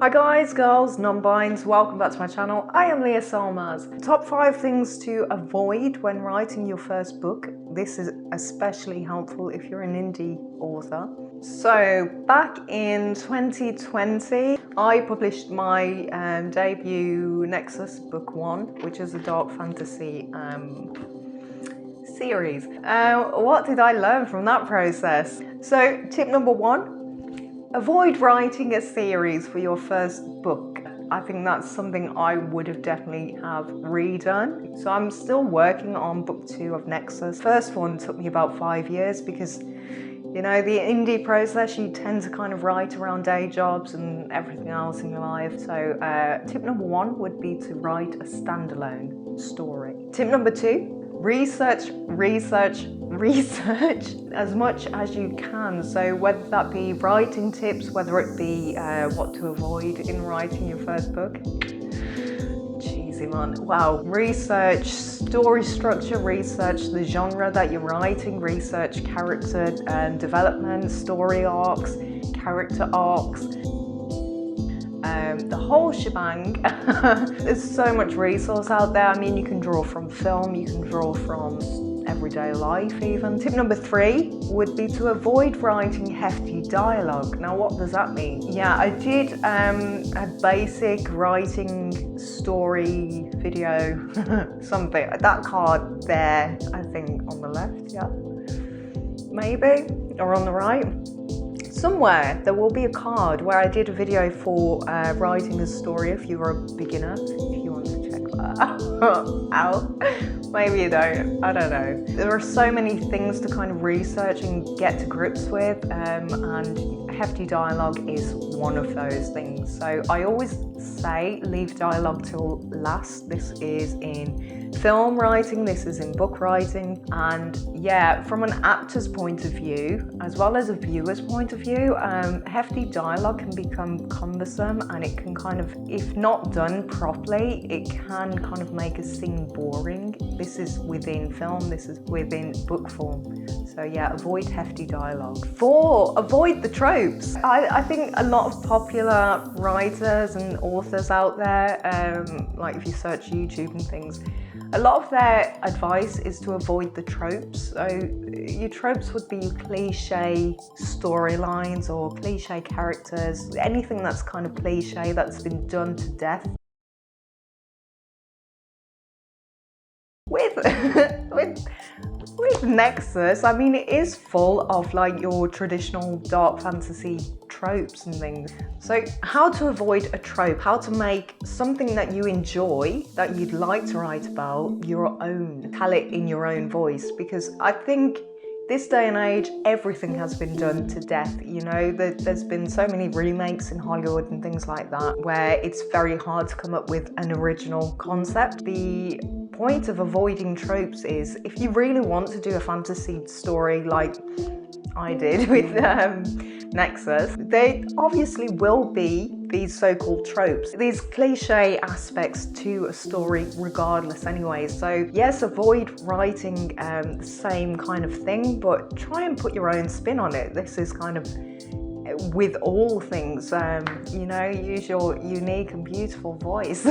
Hi guys, girls, non-binds, welcome back to my channel. I am Leah Salmaz. Top 5 things to avoid when writing your first book. This is especially helpful if you're an indie author. So back in 2020, I published my debut Nexus book 1, which is a dark fantasy series. What did I learn from that process? So tip number 1, avoid writing a series for your first book. I think that's something I would have definitely have redone. So I'm still working on book 2 of Nexus. First one took me about 5 years because, you know, the indie process, you tend to kind of write around day jobs and everything else in your life. So tip number 1 would be to write a standalone story. Tip number 2, research as much as you can. So whether that be writing tips, whether it be what to avoid in writing your first book. Cheesy man. Wow. Research story structure, research the genre that you're writing, research character development, story arcs, character arcs. The whole shebang. There's so much resource out there. I mean, you can draw from film, you can draw from everyday life even. Tip number 3 would be to avoid writing hefty dialogue. Now, what does that mean? Yeah, I did a basic writing story video, something. That card there, I think on the left, yeah. Maybe, or on the right. Somewhere there will be a card where I did a video for writing a story if you were a beginner, if you want to check that out. Maybe you don't, I don't know. There are so many things to kind of research and get to grips with, and hefty dialogue is one of those things. So I always say leave dialogue till last. This is in film writing, this is in book writing, and yeah, from an actor's point of view as well as a viewer's point of view, hefty dialogue can become cumbersome, and it can kind of, if not done properly, it can kind of make a scene boring. This is within film, this is within book form. So yeah, avoid hefty dialogue. 4, avoid the tropes. I think a lot of popular writers and authors out there, like if you search YouTube and things, a lot of their advice is to avoid the tropes. So your tropes would be cliche storylines or cliche characters, anything that's kind of cliche that's been done to death. With Nexus, I mean, it is full of like your traditional dark fantasy tropes and things. So how to avoid a trope, how to make something that you enjoy, that you'd like to write about, your own, tell it in your own voice, because I think this day and age, everything has been done to death. You know, there's been so many remakes in Hollywood and things like that, where it's very hard to come up with an original concept. The point of avoiding tropes is, if you really want to do a fantasy story like I did with Nexus, there obviously will be these so-called tropes, these cliche aspects to a story regardless anyway. So yes, avoid writing the same kind of thing, but try and put your own spin on it. This is kind of with all things, you know, use your unique and beautiful voice.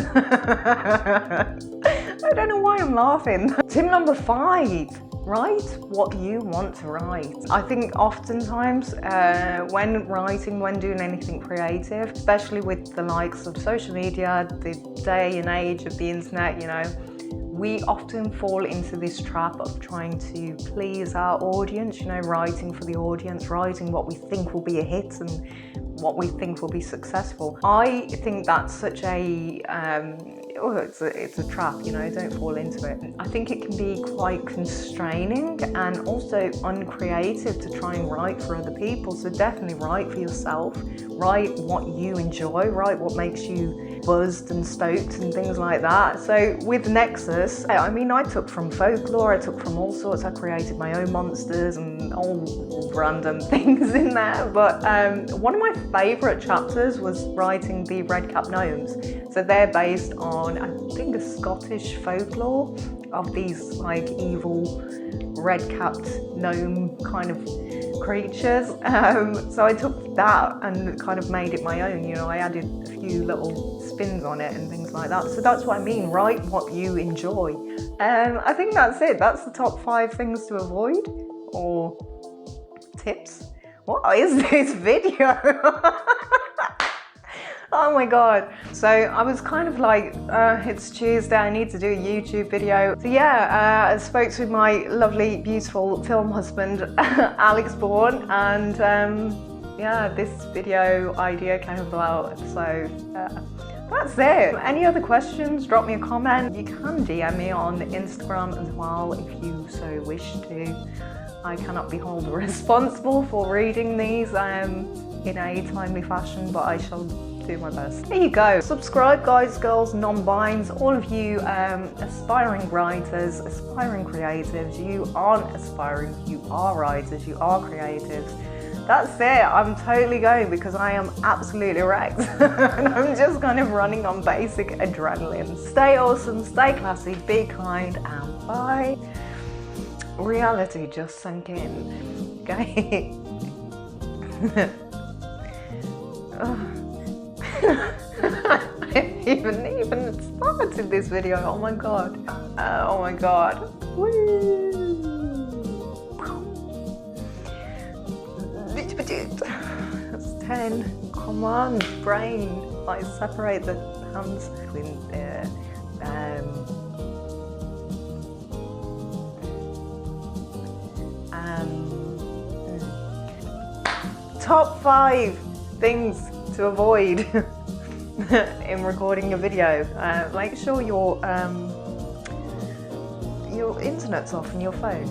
I don't know why I'm laughing. Tip number 5, write what you want to write. I think oftentimes when writing, when doing anything creative, especially with the likes of social media, the day and age of the internet, you know, we often fall into this trap of trying to please our audience, you know, writing for the audience, writing what we think will be a hit and what we think will be successful. I think that's such a it's a trap, you know, don't fall into it. I think it can be quite constraining and also uncreative to try and write for other people. So definitely write for yourself, write what you enjoy, write what makes you buzzed and stoked and things like that. So with Nexus, I mean, I took from folklore, I took from all sorts, I created my own monsters and all random things in there. But one of my favourite chapters was writing the red-capped gnomes. So they're based on, I think, a Scottish folklore of these like evil red-capped gnome kind of creatures. So I took that and kind of made it my own. You know, I added a few little spins on it and things like that. So that's what I mean, write what you enjoy. I think that's it. That's the top 5 things to avoid, or tips. What is this video? Oh my god. So I was kind of like, it's Tuesday, I need to do a YouTube video. So yeah, I spoke to my lovely, beautiful film husband, Alex Bourne, and yeah, this video idea came about. So that's it. Any other questions, drop me a comment. You can DM me on Instagram as well if you so wish to. I cannot be held responsible for reading these in a timely fashion, but I shall do my best. There you go. Subscribe, guys, girls, non-binds, all of you aspiring writers, aspiring creatives. You aren't aspiring, you are writers, you are creatives. That's it. I'm totally going because I am absolutely wrecked. And I'm just kind of running on basic adrenaline. Stay awesome, stay classy, be kind, and bye. Reality just sank in. Okay. I haven't even started this video. Oh my god. Oh my god. Woo. That's 10. Come on, brain. Like, separate the hands between there. Top 5 things to avoid in recording a video. Make sure your internet's off on your phone.